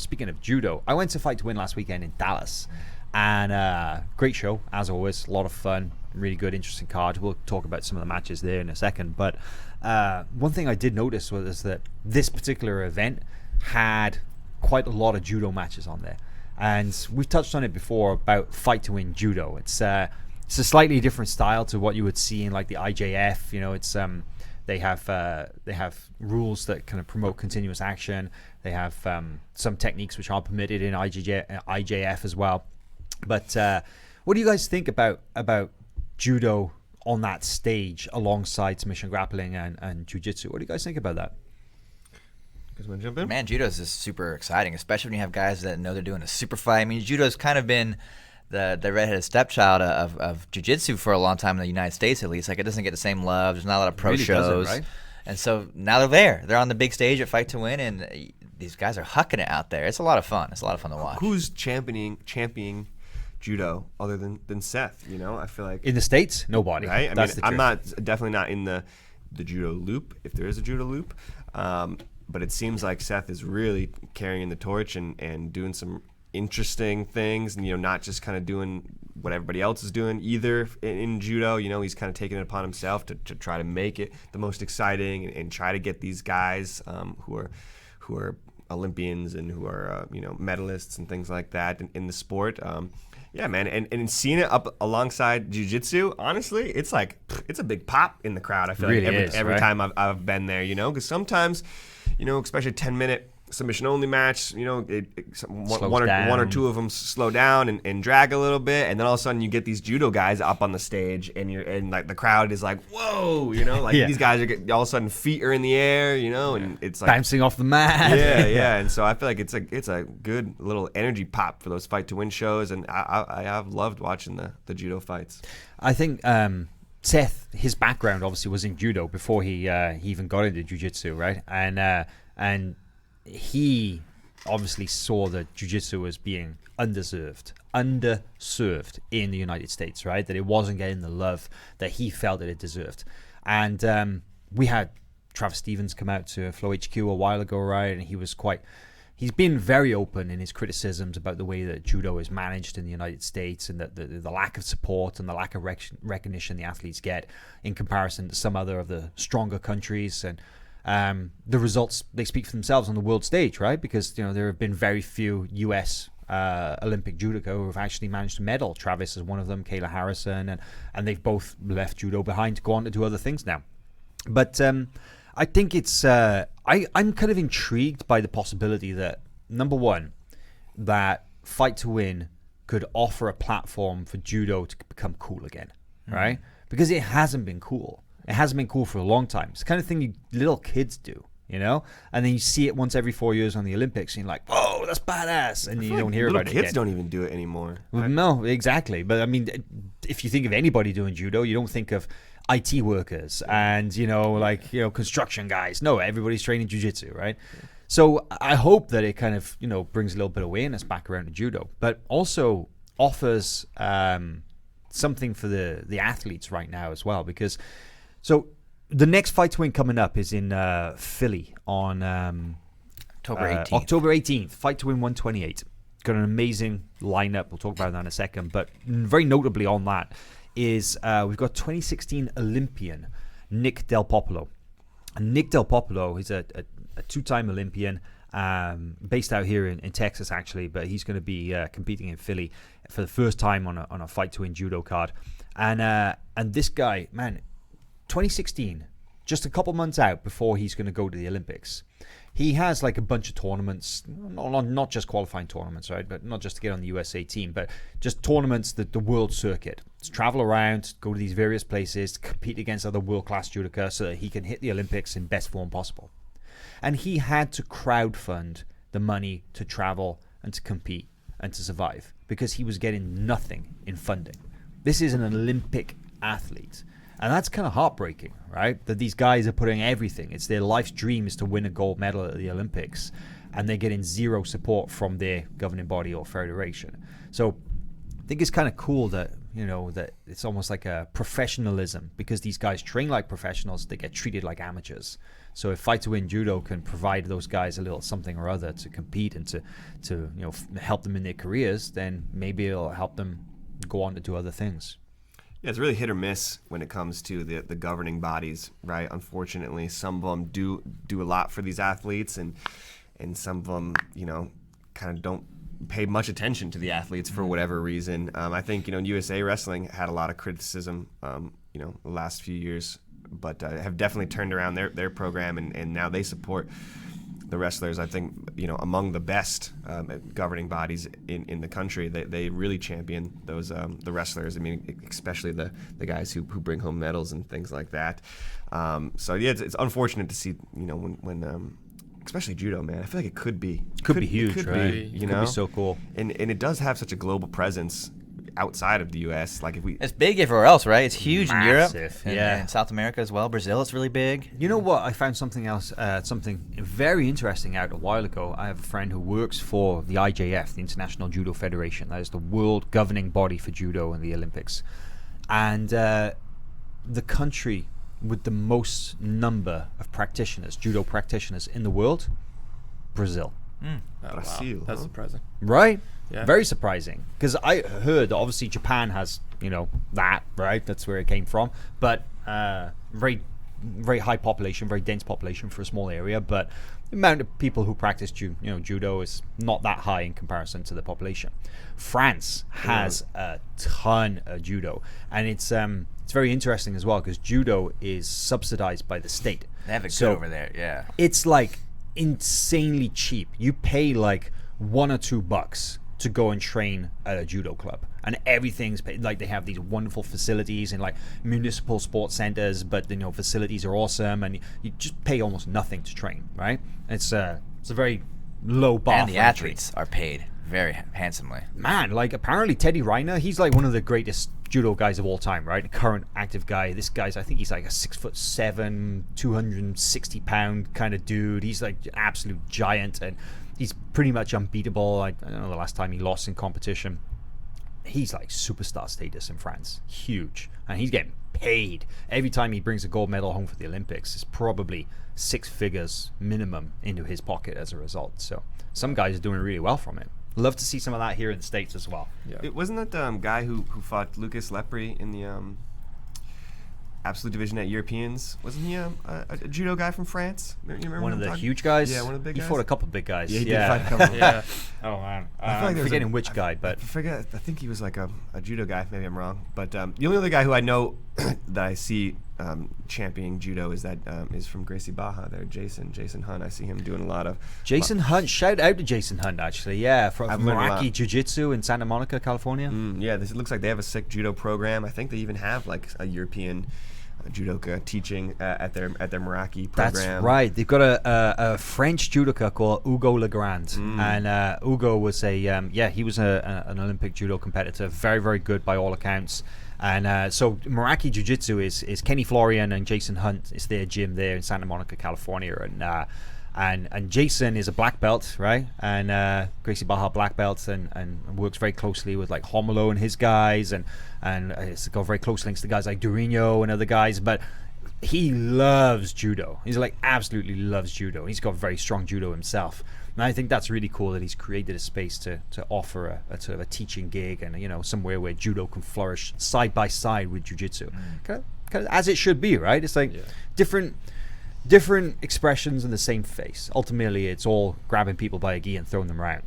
Speaking of judo, I went to Fight to Win last weekend in Dallas, and great show as always. A lot of fun, really good, interesting card. We'll talk about some of the matches there in a second. But one thing I did notice was that this particular event had quite a lot of judo matches on there, and we've touched on it before about Fight to Win judo. It's a slightly different style to what you would see in like the IJF. You know, it's they have rules that kind of promote continuous action. They have some techniques which are permitted in IJF as well. But what do you guys think about judo on that stage alongside submission grappling and jiu-jitsu? What do you guys think about that? You guys want to jump in? Man, judo is just super exciting, especially when you have guys that know they're doing a super fight. I mean, judo's kind of been the redheaded stepchild of jiu-jitsu for a long time in the United States, at least. Like, it doesn't get the same love. There's not a lot of pro really shows. Right? And so now they're there. They're on the big stage at Fight to Win, and these guys are hucking it out there. It's a lot of fun. It's a lot of fun to watch. Who's championing judo other than Seth? You know, I feel like In the States, nobody. right. That's the I'm truth. definitely not in the judo loop, if there is a judo loop. But it seems like Seth is really carrying the torch and doing some interesting things, and not just kind of doing what everybody else is doing either in judo. He's kind of taking it upon himself to try to make it the most exciting and try to get these guys who are Olympians and who are medalists and things like that in the sport. Yeah, man, and seeing it up alongside jiu-jitsu, honestly, it's a big pop in the crowd. I feel Really like is, every right? time I've been there, because sometimes, especially a 10-minute submission only match, one or two of them slow down and drag a little bit, and then all of a sudden you get these judo guys up on the stage, and like the crowd is like, whoa, like Yeah. these guys are all of a sudden feet are in the air, and it's like Bouncing off the mat. yeah. And so I feel like it's a good little energy pop for those Fight to Win shows, and I have loved watching the judo fights. I think Seth, his background obviously was in judo before he even got into jiu-jitsu, right? And he obviously saw that jiu-jitsu as being underserved in the United States, right? That it wasn't getting the love that he felt that it deserved. And we had Travis Stevens come out to Flow HQ a while ago, right? And he's been very open in his criticisms about the way that judo is managed in the United States, and that the lack of support and the lack of recognition the athletes get in comparison to some other of the stronger countries. And the results, they speak for themselves on the world stage, right? Because there have been very few U.S. Olympic judoka who have actually managed to medal. Travis is one of them, Kayla Harrison, and they've both left judo behind to go on to do other things now. But I think it's I'm kind of intrigued by the possibility that, number one, that Fight to Win could offer a platform for judo to become cool again, right? Because it hasn't been cool. It hasn't been cool for a long time. It's the kind of thing little kids do, and then you see it once every 4 years on the Olympics, and you're like, whoa, that's badass, and you don't hear about it Little kids again. don't even do it anymore. Well, no, exactly. But I mean, if you think of anybody doing judo, you don't think of IT workers and construction guys. No, everybody's training jiu-jitsu, right? So I hope that it kind of brings a little bit of awareness back around to judo, but also offers something for the athletes right now as well. Because so the next Fight to Win coming up is in Philly on October 18th. October 18th. Fight to Win 128. Got an amazing lineup. We'll talk about that in a second. But very notably on that is we've got 2016 Olympian Nick Del Popolo. And Nick Del Popolo is a two-time Olympian, based out here in Texas actually, but he's going to be competing in Philly for the first time on a Fight to Win judo card. And this guy, man, 2016, just a couple months out before he's going to go to the Olympics, he has like a bunch of tournaments, not just qualifying tournaments, right? But not just to get on the USA team, but just tournaments that the world circuit. To travel around, go to these various places, compete against other world-class judoka so that he can hit the Olympics in best form possible. And he had to crowdfund the money to travel and to compete and to survive because he was getting nothing in funding. This is an Olympic athlete. And that's kind of heartbreaking, right? That these guys are putting everything. It's their life's dream is to win a gold medal at the Olympics, and they're getting zero support from their governing body or federation. So I think it's kind of cool that that it's almost like a professionalism, because these guys train like professionals, they get treated like amateurs. So if Fight to Win Judo can provide those guys a little something or other to compete and to help them in their careers, then maybe it'll help them go on to do other things. Yeah, it's really hit or miss when it comes to the governing bodies, right? Unfortunately, some of them do a lot for these athletes, and some of them, kind of don't pay much attention to the athletes for whatever reason. I think, USA Wrestling had a lot of criticism, the last few years, but have definitely turned around their program, and now they support the wrestlers. I think, among the best governing bodies in the country. They really champion those the wrestlers. I mean, especially the guys who bring home medals and things like that. So yeah, it's unfortunate to see, when especially judo, man. I feel like it could be huge, it could right? Be, It could be so cool. And it does have such a global presence outside of the U.S. Like it's big everywhere else, right? It's huge in Europe, yeah, and South America as well. Brazil, it's really big. You know what? I found something else, something very interesting out a while ago. I have a friend who works for the IJF, the International Judo Federation. That is the world governing body for judo and the Olympics. And the country with the most number of practitioners, judo practitioners in the world, Brazil. Brazil, wow. That's surprising. Right? Yeah. Very surprising, because I heard that obviously Japan has, that, right? That's where it came from. But very, very high population, very dense population for a small area. But the amount of people who practice judo is not that high in comparison to the population. France has a ton of judo, and it's very interesting as well, because judo is subsidized by the state. They have it good over there, yeah. It's like insanely cheap. You pay like $1 or $2 to go and train at a judo club, and everything's paid. Like, they have these wonderful facilities in like municipal sports centers, but facilities are awesome, and you just pay almost nothing to train, right? It's a very low bar. And the athletes are paid very handsomely. Man, like apparently Teddy Riner, he's like one of the greatest judo guys of all time, right? Current active guy. This guy's, I think he's like a 6'7", 260-pound kind of dude. He's like an absolute giant, and he's pretty much unbeatable. I don't know the last time he lost in competition. He's like superstar status in France. Huge. And he's getting paid. Every time he brings a gold medal home for the Olympics, it's probably 6 figures minimum into his pocket as a result. So some guys are doing really well from it. Love to see some of that here in the States as well. Yeah. It wasn't that the guy who fought Lucas Lepri in the absolute division at Europeans? Wasn't he a judo guy from France? You remember One of the talking? huge guys? Yeah, one of the big guys. He fought a couple of big guys. Yeah, he did fight a couple. Yeah. Oh, man. I feel like I'm there was forgetting which guy, but... I think he was like a judo guy. Maybe I'm wrong. But the only other guy who I know that I see championing judo is from Gracie Baja there, Jason Hunt. I see him doing a lot of... Jason Hunt. Shout out to Jason Hunt, actually. Yeah, from I've learned a lot. Meraki Jiu-Jitsu in Santa Monica, California. Yeah, it looks like they have a sick judo program. I think they even have like a European judoka teaching at their Meraki program. That's right. They've got a French judoka called Hugo Legrand, and Hugo was he was an Olympic judo competitor, very, very good by all accounts. And so Meraki Jiu-Jitsu is Kenny Florian and Jason Hunt. It's their gym there in Santa Monica, California, and Jason is a black belt, right? And Gracie Baja black belt, and works very closely with like Homolo and his guys, and it's got very close links to guys like Durino and other guys. But he loves judo. He's like absolutely loves judo. He's got very strong judo himself, and I think that's really cool that he's created a space to offer a sort of a teaching gig, and somewhere where judo can flourish side by side with jiu-jitsu, kind of as it should be, right? It's like different expressions in the same face. Ultimately, it's all grabbing people by a gi and throwing them around.